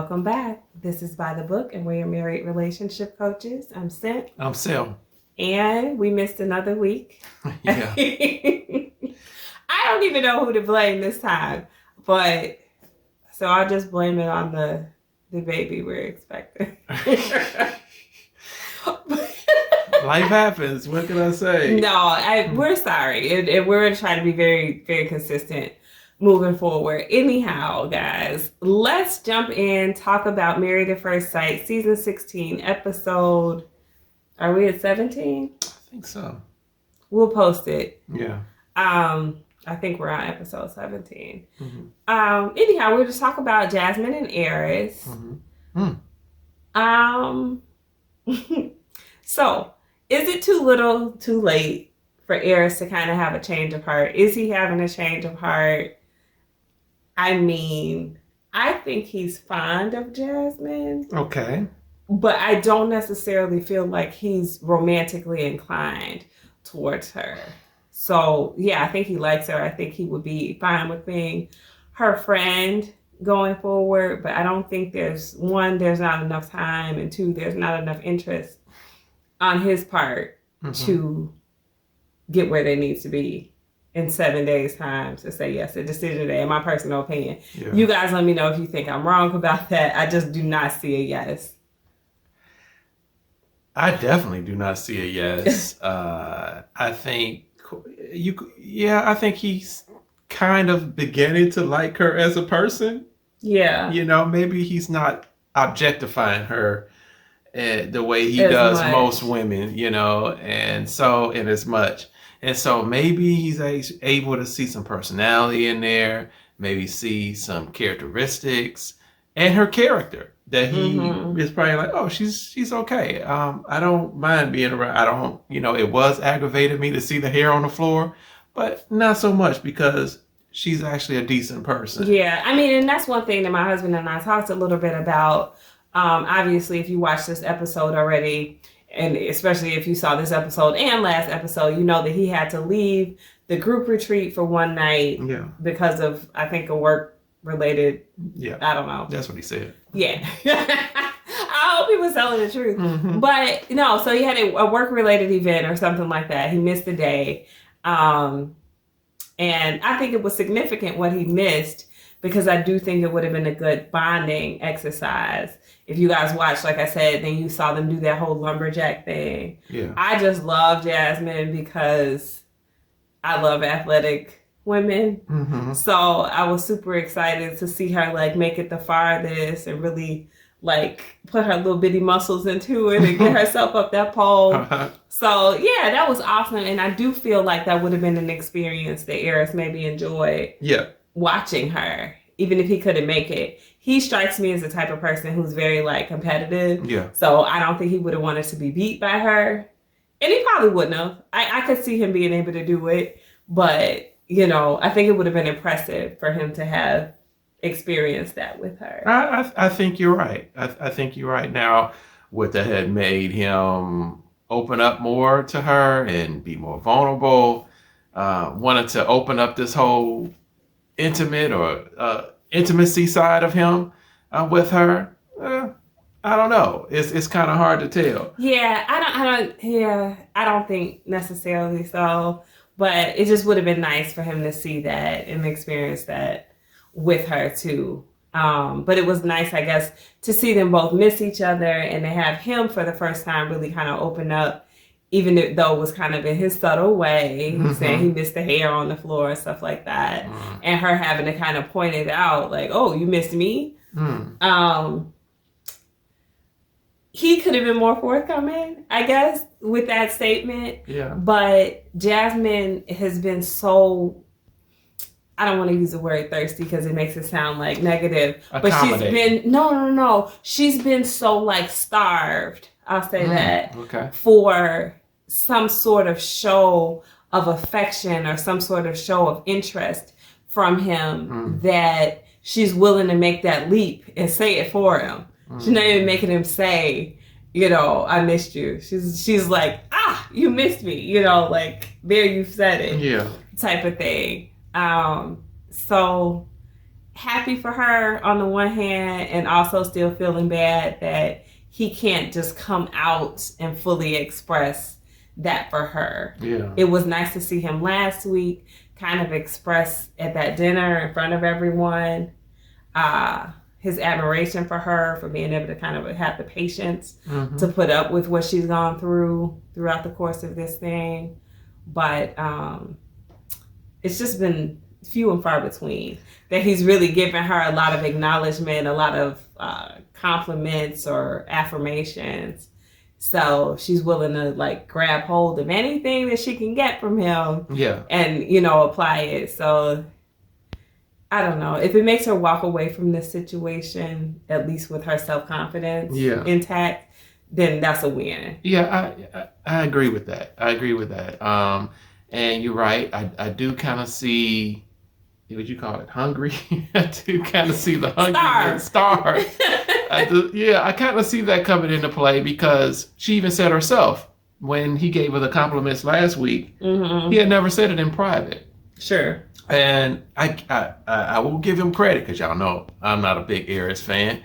welcome back. This is By the Book, and we're your married relationship coaches. I'm Cent. I'm Sil. And we missed another week. Yeah. I don't even know who to blame this time, but so I'll just blame it on the baby we're expecting. Life happens. What can I say? No, we're sorry. And we're trying to be very, very consistent moving forward. Anyhow, guys, let's jump in, talk about Married at First Sight, season 16, episode, are we at 17? I think so. We'll post it. Yeah. I think we're on episode 17. Mm-hmm. Anyhow, we'll just talk about Jasmine and Airris. Mm-hmm. So, is it too little, too late for Airris to kind of have a change of heart? Is he having a change of heart? I mean, I think he's fond of Jasmine. Okay. But I don't necessarily feel like he's romantically inclined towards her. So, yeah, I think he likes her. I think he would be fine with being her friend going forward. But I don't think there's not enough time, and two, there's not enough interest on his part to get where they need to be in 7 days' time to say yes, a decision day, in my personal opinion. Yeah. You guys let me know if you think I'm wrong about that. I just do not see a yes. I definitely do not see a yes. I think he's kind of beginning to like her as a person. Yeah. You know, maybe he's not objectifying her the way he does most women, you know, and so maybe he's able to see some personality in there, maybe see some characteristics and her character that he is probably like, oh, she's okay. I don't mind being around. It was aggravated me to see the hair on the floor, but not so much because she's actually a decent person. Yeah, I mean, and that's one thing that my husband and I talked a little bit about. Obviously, if you watched this episode already, and especially if you saw this episode and last episode, you know that he had to leave the group retreat for one night because of, I think, a work-related, I don't know. That's what he said. Yeah. I hope he was telling the truth. Mm-hmm. But no, so he had a work-related event or something like that. He missed the day. And I think it was significant what he missed, because I do think it would have been a good bonding exercise. If you guys watched, like I said, then you saw them do that whole lumberjack thing. Yeah. I just love Jasmine because I love athletic women. Mm-hmm. So I was super excited to see her make it the farthest and really put her little bitty muscles into it and get herself up that pole. So yeah, that was awesome. And I do feel like that would have been an experience that Airris maybe enjoyed. Yeah. Watching her, even if he couldn't make it. He strikes me as the type of person who's very competitive. Yeah. So I don't think he would have wanted to be beat by her. And he probably wouldn't have. I could see him being able to do it. But, I think it would have been impressive for him to have experienced that with her. I think you're right. I think you're right. Now, would that have made him open up more to her and be more vulnerable? Wanted to open up this whole intimate or intimacy side of him with her. I don't know. It's kind of hard to tell. Yeah, I don't think necessarily so, but it just would have been nice for him to see that and experience that with her too. But it was nice, I guess, to see them both miss each other and to have him for the first time really kind of open up, even though it was kind of in his subtle way, saying he missed the hair on the floor and stuff like that. And her having to kind of point it out, oh, you missed me? He could have been more forthcoming, I guess, with that statement. Yeah. But Jasmine has been so, I don't want to use the word thirsty because it makes it sound negative. But she's been, no. She's been so starved, I'll say that, for some sort of show of affection or some sort of show of interest from him that she's willing to make that leap and say it for him. She's not even making him say, I missed you. She's like, you missed me, there, you said it. Yeah. Type of thing. So happy for her on the one hand, and also still feeling bad that he can't just come out and fully express that for her. Yeah. It was nice to see him last week kind of express at that dinner in front of everyone his admiration for her for being able to kind of have the patience to put up with what she's gone through throughout the course of this thing. But it's just been few and far between that he's really given her a lot of acknowledgement, a lot of compliments or affirmations. So she's willing to like grab hold of anything that she can get from him, and apply it. So I don't know if it makes her walk away from this situation, at least with her self-confidence intact, then that's a win. Yeah, I agree with that. And you're right. I do kind of see, what you call it, hungry. I do kind of see the hungry star. I kind of see that coming into play, because she even said herself when he gave her the compliments last week, he had never said it in private. Sure. And I will give him credit, because y'all know I'm not a big Airris fan,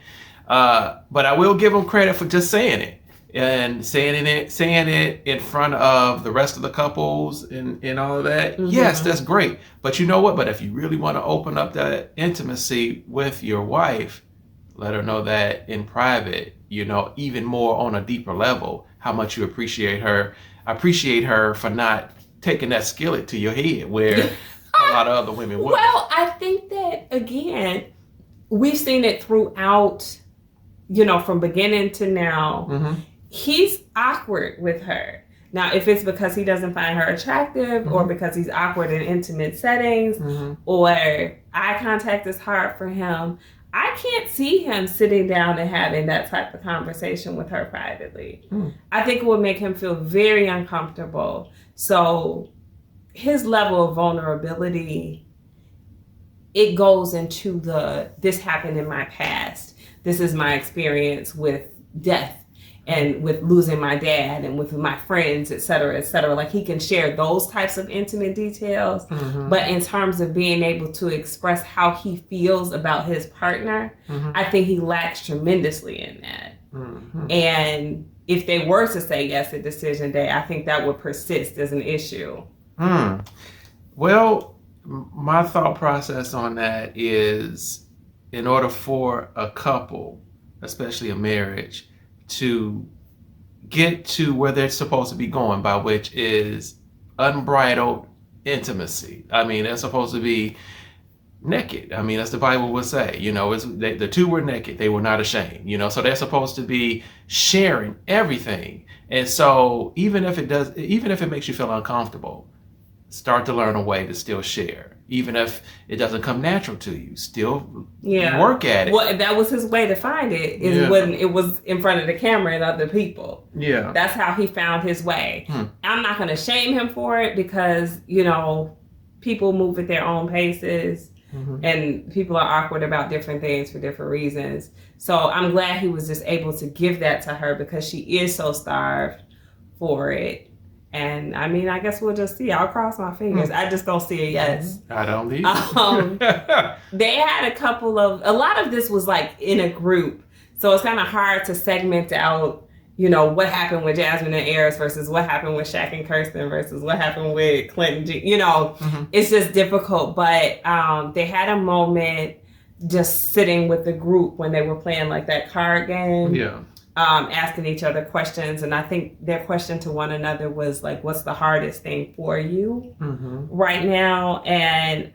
but I will give him credit for just saying it. And saying it in front of the rest of the couples and all of that. Yes, that's great. But you know what? But if you really want to open up that intimacy with your wife, let her know that in private, even more on a deeper level, how much you appreciate her. Appreciate her for not taking that skillet to your head where a lot of other women would. Well, I think that, again, we've seen it throughout, from beginning to now. He's awkward with her. Now, if it's because he doesn't find her attractive or because he's awkward in intimate settings or eye contact is hard for him, I can't see him sitting down and having that type of conversation with her privately. I think it would make him feel very uncomfortable. So his level of vulnerability, it goes into this happened in my past. This is my experience with death and with losing my dad and with my friends, et cetera, et cetera. Like, he can share those types of intimate details. But in terms of being able to express how he feels about his partner, I think he lacks tremendously in that. And if they were to say yes at decision day, I think that would persist as an issue. Well, my thought process on that is, in order for a couple, especially a marriage, to get to where they're supposed to be going, by which is unbridled intimacy. I mean, they're supposed to be naked. I mean, as the Bible would say, the two were naked. They were not ashamed, so they're supposed to be sharing everything. And so even if it makes you feel uncomfortable, start to learn a way to still share. Even if it doesn't come natural to you, still work at it. Well, that was his way to find it, is when it was in front of the camera and other people. Yeah. That's how he found his way. I'm not going to shame him for it, because, people move at their own paces and people are awkward about different things for different reasons. So I'm glad he was just able to give that to her, because she is so starved for it. And I mean, I guess we'll just see. I'll cross my fingers. I just don't see a yes. I don't either. They had a lot of this was like in a group. So it's kind of hard to segment out, what happened with Jasmine and Airris versus what happened with Shaq and Kirsten versus what happened with Clinton. It's just difficult. But they had a moment just sitting with the group when they were playing like that card game. Yeah. Asking each other questions, and I think their question to one another was like, what's the hardest thing for you right now? And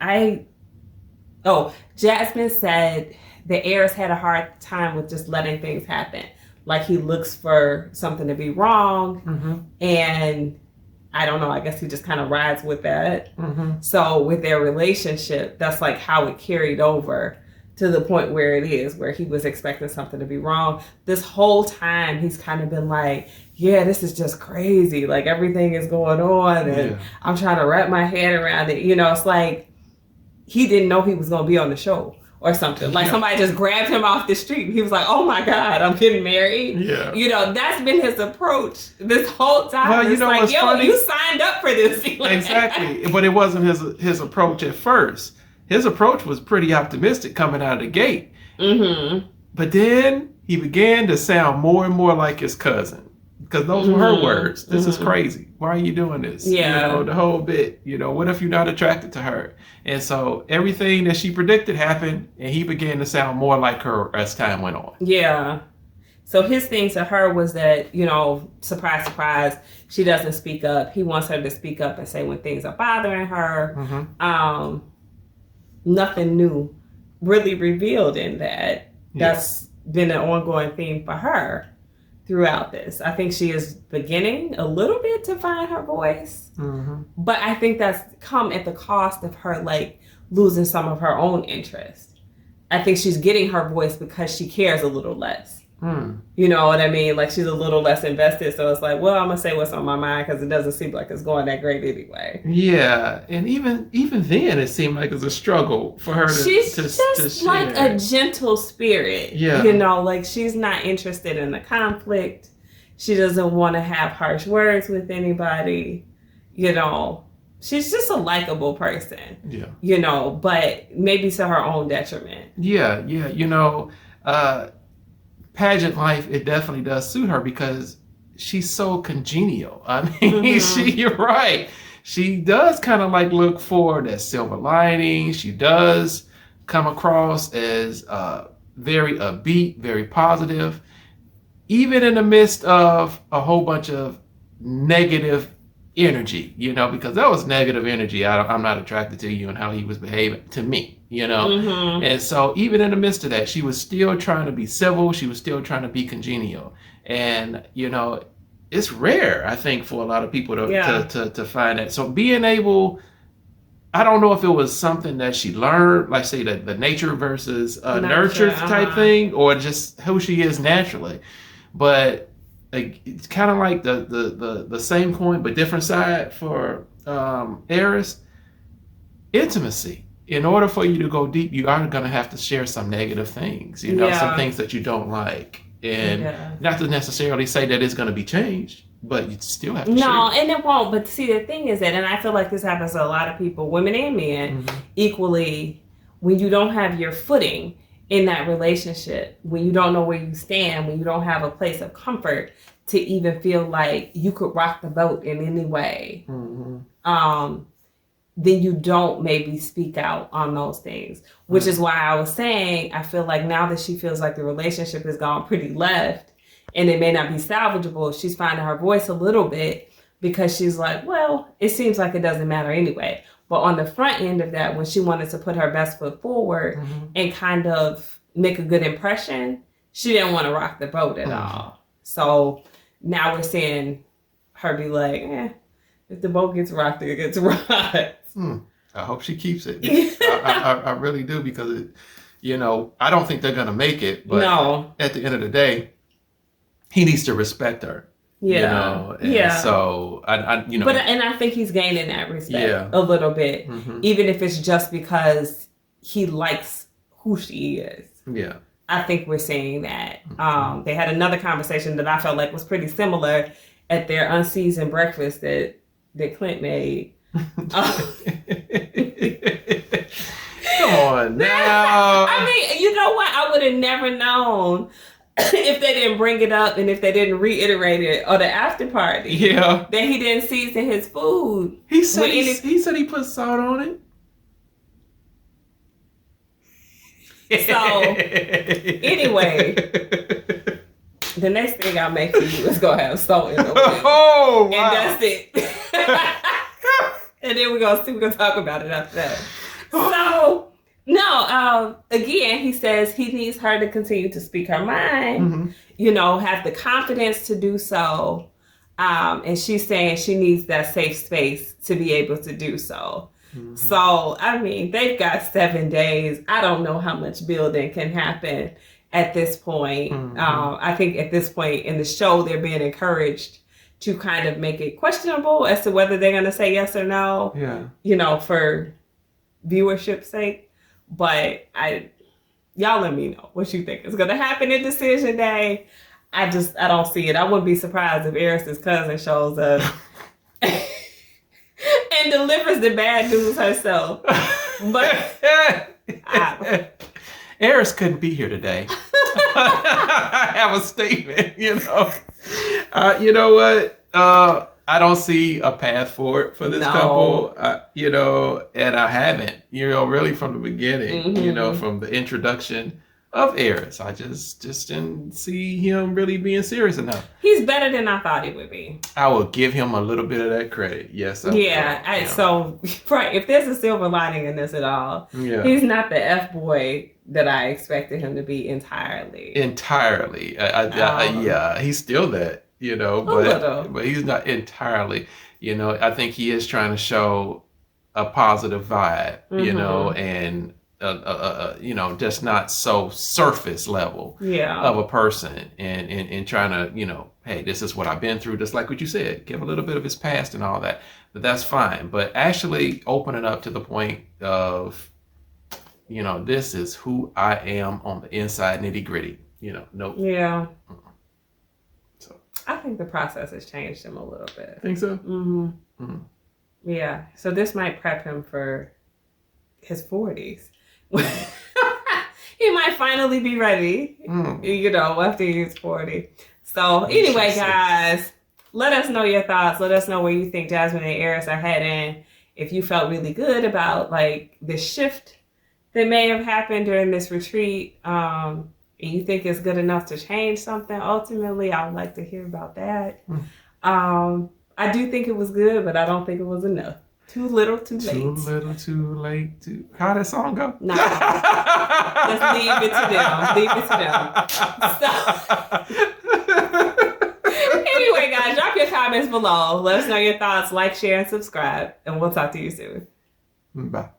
Jasmine said that Airris had a hard time with just letting things happen. Like, he looks for something to be wrong, and I don't know, I guess he just kind of rides with that. So with their relationship, that's like how it carried over to the point where it is, where he was expecting something to be wrong. This whole time, he's kind of been like, yeah, this is just crazy. Like, everything is going on, and I'm trying to wrap my head around it. It's like he didn't know he was going to be on the show or something. Like, somebody just grabbed him off the street. He was like, oh my God, I'm getting married. Yeah. That's been his approach this whole time. Well, it's like, funny? You signed up for this. Exactly. But it wasn't his approach at first. his approach was pretty optimistic coming out of the gate. But then he began to sound more and more like his cousin. Because those were her words. This is crazy. Why are you doing this? Yeah. You know, the whole bit. You know, what if you're not attracted to her? And so everything that she predicted happened, and he began to sound more like her as time went on. Yeah. So his thing to her was that, you know, surprise, surprise, she doesn't speak up. He wants her to speak up and say when things are bothering her. Nothing new really revealed in that. That's been an ongoing theme for her throughout this. I think she is beginning a little bit to find her voice, but I think that's come at the cost of her like losing some of her own interest. I think she's getting her voice because she cares a little less. You know what I mean? Like she's a little less invested, so it's like, well, I'm gonna say what's on my mind because it doesn't seem like it's going that great anyway. Yeah, and even then, it seemed like it was a struggle for her to. She's just like a gentle spirit. Yeah, you know, like she's not interested in the conflict. She doesn't want to have harsh words with anybody. You know, she's just a likable person. Yeah, you know, but maybe to her own detriment. Yeah, you know. Pageant life, it definitely does suit her because she's so congenial. I mean, you're right. She does kind of like look for that silver lining. She does come across as very upbeat, very positive, even in the midst of a whole bunch of negative energy, you know, because that was negative energy. I'm not attracted to you and how he was behaving to me, you know. And so even in the midst of that, she was still trying to be civil. She was still trying to be congenial. And, you know, it's rare, I think, for a lot of people to find that. So being able, I don't know if it was something that she learned, like say the nature versus nurture type thing, or just who she is naturally. But it's kind of like the same coin but different side for Airris. Intimacy. In order for you to go deep, you are going to have to share some negative things, you know, some things that you don't like. And not to necessarily say that it's going to be changed, but you still have to share. No, and it won't. But see, the thing is that, and I feel like this happens to a lot of people, women and men, equally, when you don't have your footing in that relationship, when you don't know where you stand, when you don't have a place of comfort to even feel like you could rock the boat in any way, then you don't maybe speak out on those things, which is why I was saying, I feel like now that she feels like the relationship has gone pretty left and it may not be salvageable, she's finding her voice a little bit because she's like, well, it seems like it doesn't matter anyway. But on the front end of that, when she wanted to put her best foot forward and kind of make a good impression, she didn't want to rock the boat at all. So now we're seeing her be like, if the boat gets rocked, it gets rocked. I hope she keeps it. I really do, because, you know, I don't think they're going to make it. But at the end of the day, he needs to respect her. You know? And so, you know. But, and I think he's gaining that respect a little bit, even if it's just because he likes who she is. Yeah. I think we're seeing that. They had another conversation that I felt like was pretty similar at their unseasoned breakfast that Clint made. Come on now. I mean, you know what? I would have never known if they didn't bring it up and if they didn't reiterate it or the after party. Yeah. That he didn't season his food. He said he put salt on it. So, anyway, the next thing I'll make for you is going to have salt in it. Oh, wow. And that's it. And then we're gonna talk about it after that. So, no, again, he says he needs her to continue to speak her mind, you know, have the confidence to do so. And she's saying she needs that safe space to be able to do so. So, I mean, they've got 7 days. I don't know how much building can happen at this point. I think at this point in the show, they're being encouraged to kind of make it questionable as to whether they're going to say yes or no, you know, for viewership's sake. But y'all let me know what you think is going to happen in decision day. I don't see it. I wouldn't be surprised if Airris' cousin shows up and delivers the bad news herself. But Airris couldn't be here today. I have a statement, you know. You know what? I don't see a path forward for this couple, you know, and I haven't, you know, really from the beginning, you know, from the introduction of Airris. I just didn't see him really being serious enough. He's better than I thought he would be. I will give him a little bit of that credit. Yes. So, right. If there's a silver lining in this at all, he's not the F-boy that I expected him to be entirely. Yeah, he's still that, you know, but he's not entirely, you know. I think he is trying to show a positive vibe, you know, and you know, just not so surface level of a person, and trying to, you know, hey, this is what I've been through, just like what you said, give a little bit of his past and all that. But that's fine. But actually opening up to the point of, you know, this is who I am on the inside, nitty gritty, you know, nope. Yeah. So I think the process has changed him a little bit. Think so? Yeah. So this might prep him for his 40s. He might finally be ready, you know, after he's 40. So anyway, guys, let us know your thoughts. Let us know where you think Jasmine and Airris are heading. If you felt really good about like the shift that may have happened during this retreat, and you think it's good enough to change something, ultimately, I would like to hear about that. I do think it was good, but I don't think it was enough. Too little, too late. Too little, too late. How that song go? Nah. Let's leave it to them. Leave it to them. So, anyway, guys, drop your comments below. Let us know your thoughts. Like, share, and subscribe. And we'll talk to you soon. Bye.